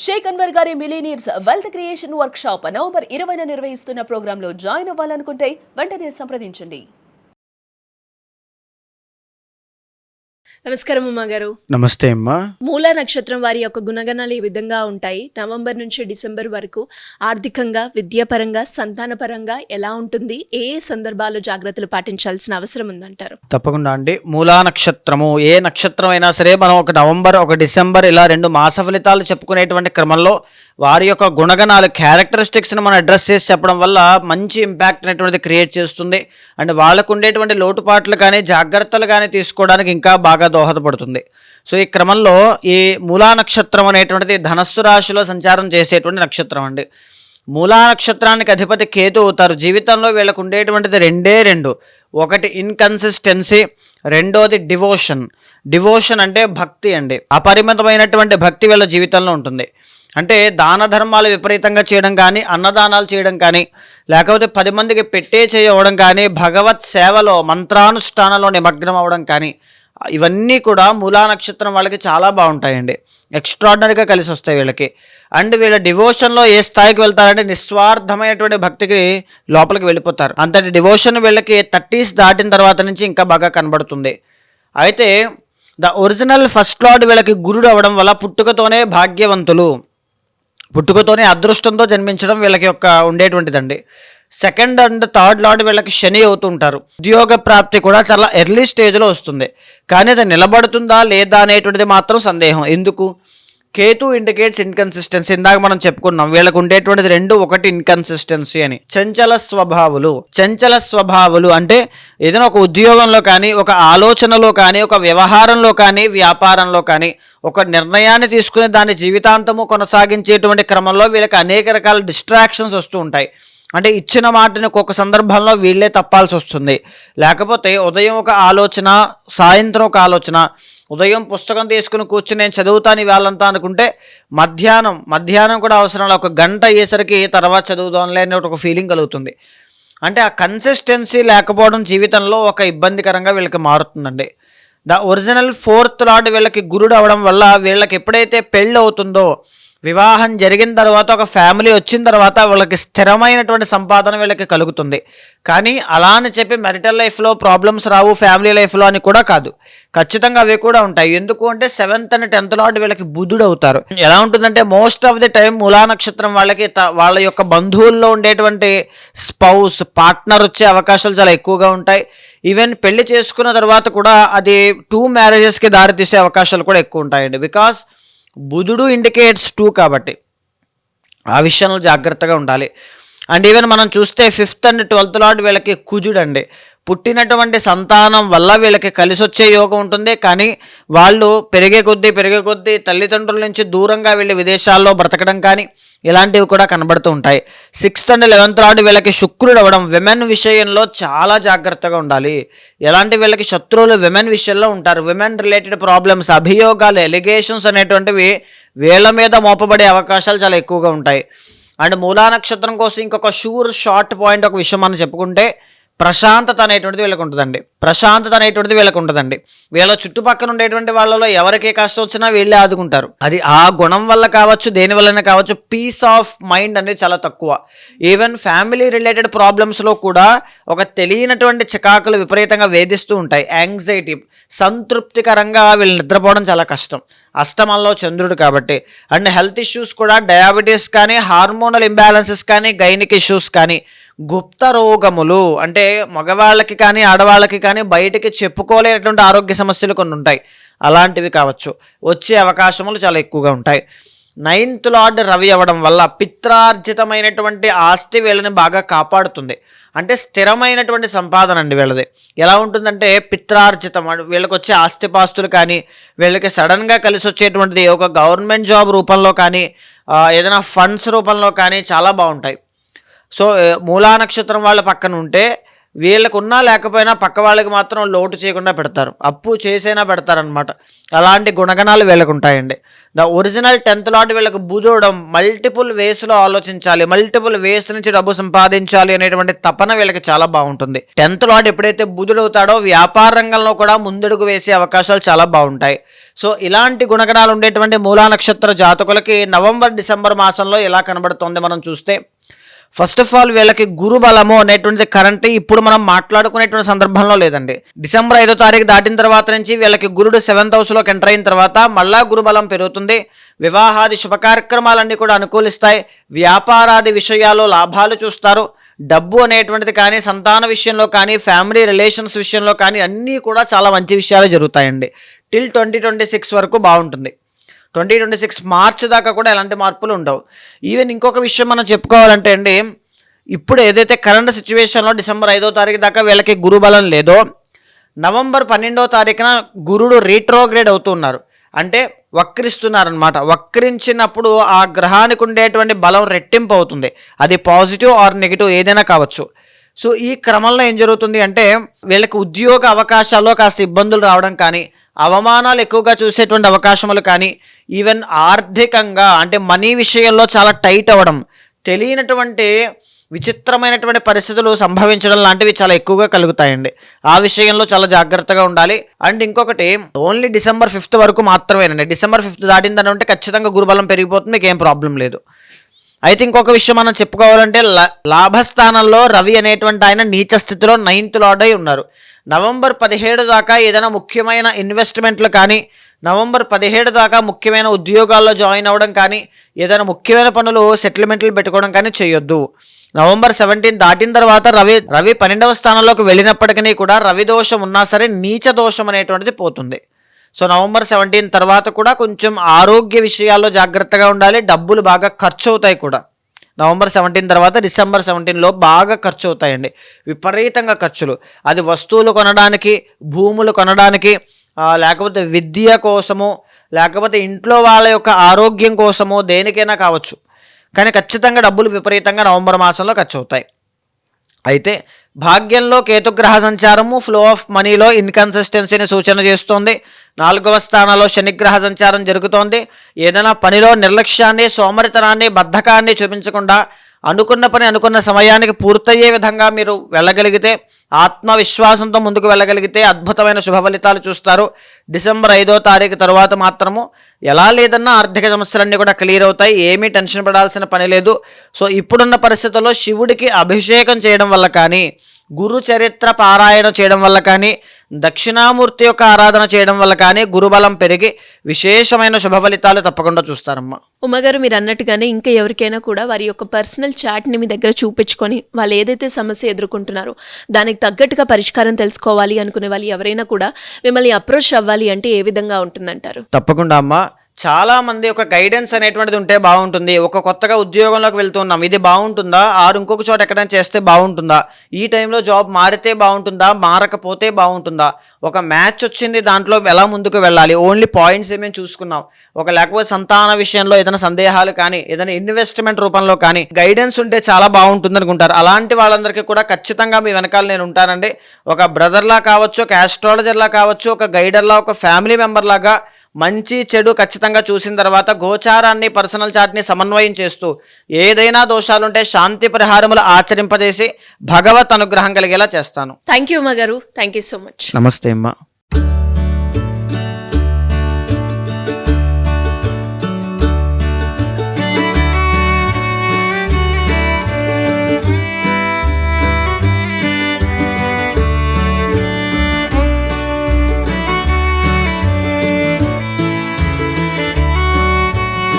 షేక్ అన్వర్ గారి millionaires wealth creation workshop November 20న నిర్వహిస్తున్న ప్రోగ్రాంలో జాయిన్ అవ్వాలనుకుంటే వెంటనే సంప్రదించండి. నమస్కారం ఉమా గారు. నమస్తే అమ్మా. మూలా నక్షత్రం వారి యొక్క గుణగణాలు ఈ విధంగా ఉంటాయి. నవంబర్ నుంచి డిసెంబర్ వరకు ఆర్థికంగా, విద్యాపరంగా, సంతానపరంగా ఎలా ఉంటుంది, ఏ సందర్భాల్లో జాగ్రత్తలు పాటించాల్సిన అవసరం ఉందంటారు? తప్పకుండా అండి. మూలా నక్షత్రము ఏ నక్షత్రం అయినా సరే మనం ఒక నవంబర్, ఒక డిసెంబర్ ఇలా 2 మాస ఫలితాలు చెప్పుకునేటువంటి క్రమంలో వారి యొక్క గుణగణాలు, క్యారెక్టరిస్టిక్స్ని మనం అడ్రస్ చేసి చెప్పడం వల్ల మంచి ఇంపాక్ట్ అనేటువంటిది క్రియేట్ చేస్తుంది. అండ్ వాళ్ళకు ఉండేటువంటి లోటుపాట్లు కానీ జాగ్రత్తలు కానీ తీసుకోవడానికి ఇంకా బాగా దోహదపడుతుంది. సో ఈ క్రమంలో ఈ మూలా నక్షత్రం అనేటువంటిది ధనస్సు రాశిలో సంచారం చేసేటువంటి నక్షత్రం అండి. మూలా నక్షత్రానికి అధిపతి కేతు అవుతారు. జీవితంలో వీళ్ళకు ఉండేటువంటిది రెండు. ఒకటి ఇన్కన్సిస్టెన్సీ, రెండోది డివోషన్. డివోషన్ అంటే భక్తి అండి. అపరిమితమైనటువంటి భక్తి వీళ్ళ జీవితంలో ఉంటుంది. అంటే దాన ధర్మాలు విపరీతంగా చేయడం కానీ, అన్నదానాలు చేయడం కానీ, లేకపోతే 10 మందికి పెట్టే చేయవడం కానీ, భగవత్ సేవలో మంత్రానుష్ఠానంలో నిమగ్నం అవ్వడం కానీ, ఇవన్నీ కూడా మూలా నక్షత్రం వాళ్ళకి చాలా బాగుంటాయండి. ఎక్స్ట్రాడినరీగా కలిసి వస్తాయి వీళ్ళకి. అండ్ వీళ్ళ డివోషన్లో ఏ స్థాయికి వెళ్తారంటే నిస్వార్థమైనటువంటి భక్తికి లోపలికి వెళ్ళిపోతారు. అంతటి డివోషన్ వీళ్ళకి 30s దాటిన తర్వాత నుంచి ఇంకా బాగా కనబడుతుంది. అయితే ద ఒరిజినల్ ఫస్ట్ లార్డ్ వీళ్ళకి గురుడు అవ్వడం వల్ల పుట్టుకతోనే భాగ్యవంతులు, పుట్టుకతోనే అదృష్టంతో జన్మించడం వీళ్ళకి యొక్క ఉండేటువంటిదండి. సెకండ్ అండ్ థర్డ్ లార్డ్ వీళ్ళకి శని అవుతుంటారు. ఉద్యోగ ప్రాప్తి కూడా చాలా ఎర్లీ స్టేజ్లో వస్తుంది. కానీ అది నిలబడుతుందా లేదా అనేటువంటిది మాత్రం సందేహం. ఎందుకు? Ketu indicates inconsistency. ఇందాక మనం చెప్పుకున్నాం వీళ్ళకు ఉండేటువంటిది 2. ఒకటి ఇన్కన్సిస్టెన్సీ అని. చంచల స్వభావులు అంటే ఏదైనా ఒక ఉద్యోగంలో కానీ, ఒక ఆలోచనలో కానీ, ఒక వ్యవహారంలో కానీ, వ్యాపారంలో కానీ ఒక నిర్ణయాన్ని తీసుకుని దాని జీవితాంతము కొనసాగించేటువంటి క్రమంలో వీళ్ళకి అనేక రకాల డిస్ట్రాక్షన్స్ వస్తూ ఉంటాయి. అంటే ఇచ్చిన మాటని ఒక్కొక్క సందర్భంలో వీళ్ళే తప్పాల్సి వస్తుంది. లేకపోతే ఉదయం ఒక ఆలోచన, సాయంత్రం ఒక ఆలోచన, ఉదయం పుస్తకం తీసుకుని కూర్చుని నేను చదువుతాను ఇవాళంతా అనుకుంటే మధ్యాహ్నం కూడా అవసరం లేదు, 1 గంట అయ్యేసరికి తర్వాత చదువుదాంలే అనే ఒక ఫీలింగ్ కలుగుతుంది. అంటే ఆ కన్సిస్టెన్సీ లేకపోవడం జీవితంలో ఒక ఇబ్బందికరంగా వీళ్ళకి మారుతుందండి. ద ఒరిజినల్ 4th లార్డ్ వీళ్ళకి గురుడు అవడం వల్ల వీళ్ళకి ఎప్పుడైతే పెళ్ళి అవుతుందో, వివాహం జరిగిన తర్వాత, ఒక ఫ్యామిలీ వచ్చిన తర్వాత వాళ్ళకి స్థిరమైనటువంటి సంపాదన వీళ్ళకి కలుగుతుంది. కానీ అలా అని చెప్పి మ్యారిటల్ లైఫ్లో ప్రాబ్లమ్స్ రావు, ఫ్యామిలీ లైఫ్లో అని కూడా కాదు. ఖచ్చితంగా అవి కూడా ఉంటాయి. ఎందుకు అంటే 7th and 10th లార్డ్ వీళ్ళకి బుధుడు అవుతారు. ఎలా ఉంటుందంటే మోస్ట్ ఆఫ్ ది టైం మూలా నక్షత్రం వాళ్ళకి వాళ్ళ యొక్క బంధువుల్లో ఉండేటువంటి స్పౌస్, పార్ట్నర్ వచ్చే అవకాశాలు చాలా ఎక్కువగా ఉంటాయి. ఈవెన్ పెళ్లి చేసుకున్న తర్వాత కూడా అది 2 మ్యారేజెస్కి దారితీసే అవకాశాలు కూడా ఎక్కువ ఉంటాయండి. బికాస్ బుధుడు ఇండికేట్స్ 2 కాబట్టి ఆ విషయంలో జాగ్రత్తగా ఉండాలి. అండ్ ఈవెన్ మనం చూస్తే 5th and 12th లార్డ్ వీళ్ళకి కుజుడు అండి. పుట్టినటువంటి సంతానం వల్ల వీళ్ళకి కలిసి వచ్చే యోగం ఉంటుంది. కానీ వాళ్ళు పెరిగే కొద్దీ తల్లిదండ్రుల నుంచి దూరంగా వెళ్ళి విదేశాల్లో బ్రతకడం కానీ ఇలాంటివి కూడా కనబడుతూ ఉంటాయి. 6th and 11th లార్డ్ వీళ్ళకి శుక్రుడు అవ్వడం. విమెన్ విషయంలో చాలా జాగ్రత్తగా ఉండాలి. ఎలాంటి వీళ్ళకి శత్రువులు విమెన్ విషయంలో ఉంటారు. విమెన్ రిలేటెడ్ ప్రాబ్లమ్స్, అభియోగాలు, ఎలిగేషన్స్ అనేటువంటివి వీళ్ళ మీద మోపబడే అవకాశాలు చాలా ఎక్కువగా ఉంటాయి. అండ్ మూలా నక్షత్రం కోసం ఇంకొక షార్ట్ పాయింట్ ఒక విషయం మనం చెప్పుకుంటే ప్రశాంతత అనేటువంటిది వీళ్ళకు ఉంటుందండి. వీళ్ళ చుట్టుపక్కల ఉండేటువంటి వాళ్ళలో ఎవరికి కష్టం వచ్చినా వీళ్ళే ఆదుకుంటారు. అది ఆ గుణం వల్ల కావచ్చు, దేని వల్లనే కావచ్చు. పీస్ ఆఫ్ మైండ్ అనేది చాలా తక్కువ. ఈవెన్ ఫ్యామిలీ రిలేటెడ్ ప్రాబ్లమ్స్లో కూడా ఒక తెలియనటువంటి చికాకులు విపరీతంగా వేధిస్తూ ఉంటాయి. యాంగ్జైటీ, సంతృప్తికరంగా వీళ్ళు నిద్రపోవడం చాలా కష్టం. అష్టమంలో చంద్రుడు కాబట్టి. అండ్ హెల్త్ ఇష్యూస్ కూడా డయాబెటీస్ కానీ, హార్మోనల్ ఇంబ్యాలెన్సెస్ కానీ, గైనిక్ ఇష్యూస్ కానీ, గుప్త రోగములు అంటే మగవాళ్ళకి కానీ ఆడవాళ్ళకి కానీ బయటికి చెప్పుకోలేనటువంటి ఆరోగ్య సమస్యలు కొన్ని ఉంటాయి. అలాంటివి కావచ్చు, వచ్చే అవకాశములు చాలా ఎక్కువగా ఉంటాయి. 9th లార్డ్ రవి అవ్వడం వల్ల పిత్రార్జితమైనటువంటి ఆస్తి వీళ్ళని బాగా కాపాడుతుంది. అంటే స్థిరమైనటువంటి సంపాదన అండి వీళ్ళది. ఎలా ఉంటుందంటే పిత్రార్జితం, వీళ్ళకి వచ్చే ఆస్తిపాస్తులు కానీ, వీళ్ళకి సడన్గా కలిసి వచ్చేటువంటిది ఒక గవర్నమెంట్ జాబ్ రూపంలో కానీ, ఏదైనా ఫండ్స్ రూపంలో కానీ చాలా బాగుంటాయి. సో మూలా నక్షత్రం వాళ్ళ పక్కన ఉంటే వీళ్ళకు ఉన్నా లేకపోయినా పక్క వాళ్ళకి మాత్రం లోటు చేయకుండా పెడతారు, అప్పు చేసైనా పెడతారనమాట. అలాంటి గుణగణాలు వీళ్ళకు ఉంటాయండి. ద ఒరిజినల్ 10th లార్డ్ వీళ్ళకి బుధుడు మల్టిపుల్ వేస్లో ఆలోచించాలి, మల్టిపుల్ వేస్ నుంచి డబ్బు సంపాదించాలి అనేటువంటి తపన వీళ్ళకి చాలా బాగుంటుంది. 10th లార్డ్ ఎప్పుడైతే బుధుడు అవుతాడో వ్యాపార రంగంలో కూడా ముందడుగు వేసే అవకాశాలు చాలా బాగుంటాయి. సో ఇలాంటి గుణగణాలు ఉండేటువంటి మూలా నక్షత్ర జాతకులకి నవంబర్ డిసెంబర్ మాసంలో ఎలా కనబడుతుంది మనం చూస్తే, ఫస్ట్ ఆఫ్ ఆల్ వీళ్ళకి గురు బలము అనేటువంటిది కరెంట్ ఇప్పుడు మనం మాట్లాడుకునేటువంటి సందర్భంలో లేదండి. డిసెంబర్ 5వ తారీఖు దాటిన తర్వాత నుంచి వీళ్ళకి గురుడు 7th హౌస్లోకి ఎంటర్ అయిన తర్వాత మళ్ళా గురు బలం పెరుగుతుంది. వివాహాది శుభ కార్యక్రమాలన్నీ కూడా అనుకూలిస్తాయి. వ్యాపారాది విషయాల్లో లాభాలు చూస్తారు. డబ్బు అనేటువంటిది కానీ, సంతాన విషయంలో కానీ, ఫ్యామిలీ రిలేషన్స్ విషయంలో కానీ అన్నీ కూడా చాలా మంచి విషయాలు జరుగుతాయండి. టిల్ 2026 వరకు బాగుంటుంది. 2026 మార్చ్ దాకా కూడా ఎలాంటి మార్పులు ఉండవు. ఈవెన్ ఇంకొక విషయం మనం చెప్పుకోవాలంటే అండి, ఇప్పుడు ఏదైతే కరెంట్ సిచ్యువేషన్లో డిసెంబర్ 5వ తారీఖు దాకా వీళ్ళకి గురు బలం లేదో, నవంబర్ 12వ తారీఖున గురుడు రీట్రోగ్రేడ్ అవుతున్నారు, అంటే వక్రిస్తున్నారనమాట. వక్రించినప్పుడు ఆ గ్రహానికి ఉండేటువంటి బలం రెట్టింపు అవుతుంది. అది పాజిటివ్ ఆర్ నెగిటివ్ ఏదైనా కావచ్చు. సో ఈ క్రమంలో ఏం జరుగుతుంది అంటే వీళ్ళకి ఉద్యోగ అవకాశాల్లో కాస్త ఇబ్బందులు రావడం కానీ, అవమానాలు ఎక్కువగా చూసేటువంటి అవకాశములు కానీ, ఈవెన్ ఆర్థికంగా అంటే మనీ విషయంలో చాలా టైట్ అవ్వడం, తెలియనటువంటి విచిత్రమైనటువంటి పరిస్థితులు సంభవించడం లాంటివి చాలా ఎక్కువగా కలుగుతాయండి. ఆ విషయంలో చాలా జాగ్రత్తగా ఉండాలి. అండ్ ఇంకొకటి, ఓన్లీ డిసెంబర్ 5th వరకు మాత్రమేనండి. డిసెంబర్ 5th దాటిందని ఉంటే ఖచ్చితంగా గురుబలం పెరిగిపోతుంది, మీకు ఏం ప్రాబ్లం లేదు. అయితే ఇంకొక విషయం మనం చెప్పుకోవాలంటే, లాభస్థానంలో రవి అనేటువంటి ఆయన నీచ స్థితిలో 9th లార్డ్ అయి ఉన్నారు. నవంబర్ 17 దాకా ఏదైనా ముఖ్యమైన ఇన్వెస్ట్మెంట్లు కానీ, నవంబర్ 17 దాకా ముఖ్యమైన ఉద్యోగాల్లో జాయిన్ అవ్వడం కానీ, ఏదైనా ముఖ్యమైన పనులు సెటిల్మెంట్లు పెట్టుకోవడం కానీ చేయొద్దు. నవంబర్ 17 దాటిన తర్వాత రవి 12వ స్థానంలోకి వెళ్ళినప్పటికీ కూడా రవి దోషం ఉన్నా సరే నీచ దోషం అనేటువంటిది పోతుంది. సో నవంబర్ 17 తర్వాత కూడా కొంచెం ఆరోగ్య విషయాల్లో జాగ్రత్తగా ఉండాలి. డబ్బులు బాగా ఖర్చు అవుతాయి కూడా. నవంబర్ 17 తర్వాత డిసెంబర్ 17లో బాగా ఖర్చు అవుతాయండి, విపరీతంగా ఖర్చులు. అది వస్తువులు కొనడానికి, భూములు కొనడానికి, లేకపోతే విద్య కోసము, లేకపోతే ఇంట్లో వాళ్ళ యొక్క ఆరోగ్యం కోసము, దేనికైనా కావచ్చు. కానీ ఖచ్చితంగా డబ్బులు విపరీతంగా నవంబర్ మాసంలో ఖర్చు అవుతాయి. అయితే భాగ్యంలో కేతుగ్రహ సంచారము ఫ్లో ఆఫ్ మనీలో ఇన్కన్సిస్టెన్సీని సూచన చేస్తోంది. 4వ స్థానంలో శనిగ్రహ సంచారం జరుగుతోంది. ఏదైనా పనిలో నిర్లక్ష్యాన్ని, సోమరితనాన్ని, బద్ధకాన్ని చూపించకుండా అనుకున్న పని అనుకున్న సమయానికి పూర్తయ్యే విధంగా మీరు వెళ్ళగలిగితే, ఆత్మవిశ్వాసంతో ముందుకు వెళ్ళగలిగితే అద్భుతమైన శుభ ఫలితాలు చూస్తారు. డిసెంబర్ 5వ తారీఖు తర్వాత మాత్రము ఎలా లేదన్నా ఆర్థిక సమస్యలన్నీ కూడా క్లియర్ అవుతాయి. ఏమీ టెన్షన్ పడాల్సిన పని లేదు. సో ఇప్పుడున్న పరిస్థితుల్లో శివుడికి అభిషేకం చేయడం వల్ల కానీ, గురు చరిత్ర పారాయణ చేయడం వల్ల కానీ, దక్షిణామూర్తి యొక్క ఆరాధన చేయడం వల్ల కానీ గురుబలం పెరిగి విశేషమైన శుభ ఫలితాలు తప్పకుండా చూస్తారమ్మా. ఉమ్మగారు, మీరు అన్నట్టుగానే ఇంకా ఎవరికైనా కూడా వారి యొక్క పర్సనల్ చాట్ని మీ దగ్గర చూపించుకొని వాళ్ళు ఏదైతే సమస్య ఎదుర్కొంటున్నారో దానికి తగ్గట్టుగా పరిష్కారం తెలుసుకోవాలి అనుకునే వాళ్ళు ఎవరైనా కూడా మిమ్మల్ని అప్రోచ్ అవ్వాలి అంటే ఏ విధంగా ఉంటుందంటారు? తప్పకుండా అమ్మా. చాలా మంది ఒక గైడెన్స్ అనేటువంటిది ఉంటే బాగుంటుంది. ఒక కొత్తగా ఉద్యోగంలోకి వెళ్తున్నాం, ఇది బాగుంటుందా, ఇంకొక చోట ఎక్కడైనా చేస్తే బాగుంటుందా, ఈ టైంలో జాబ్ మారితే బాగుంటుందా, మారకపోతే బాగుంటుందా, ఒక మ్యాచ్ వచ్చింది దాంట్లో ఎలా ముందుకు వెళ్ళాలి, ఓన్లీ పాయింట్స్ ఏమేమి చూసుకున్నాం, లేకపోతే సంతాన విషయంలో ఏదైనా సందేహాలు కానీ, ఏదైనా ఇన్వెస్ట్మెంట్ రూపంలో కానీ గైడెన్స్ ఉంటే చాలా బాగుంటుంది అనుకుంటారు. అలాంటి వాళ్ళందరికీ కూడా ఖచ్చితంగా మీ వెనకాల నేను ఉంటానండి. ఒక బ్రదర్లా కావచ్చు, ఒక ఆస్ట్రాలజర్లా కావచ్చు, ఒక గైడర్లా, ఒక ఫ్యామిలీ మెంబర్ లాగా మంచి చెడు ఖచ్చితంగా చూసిన తర్వాత గోచారాన్ని, పర్సనల్ చార్ట్ని సమన్వయం చేస్తూ ఏదైనా దోషాలుంటే శాంతి పరిహారములు ఆచరింపజేసి భగవత్ అనుగ్రహం కలిగేలా చేస్తాను. థ్యాంక్ యూ ఉమ్మగారు, థ్యాంక్ యూ సో మచ్. నమస్తే అమ్మా.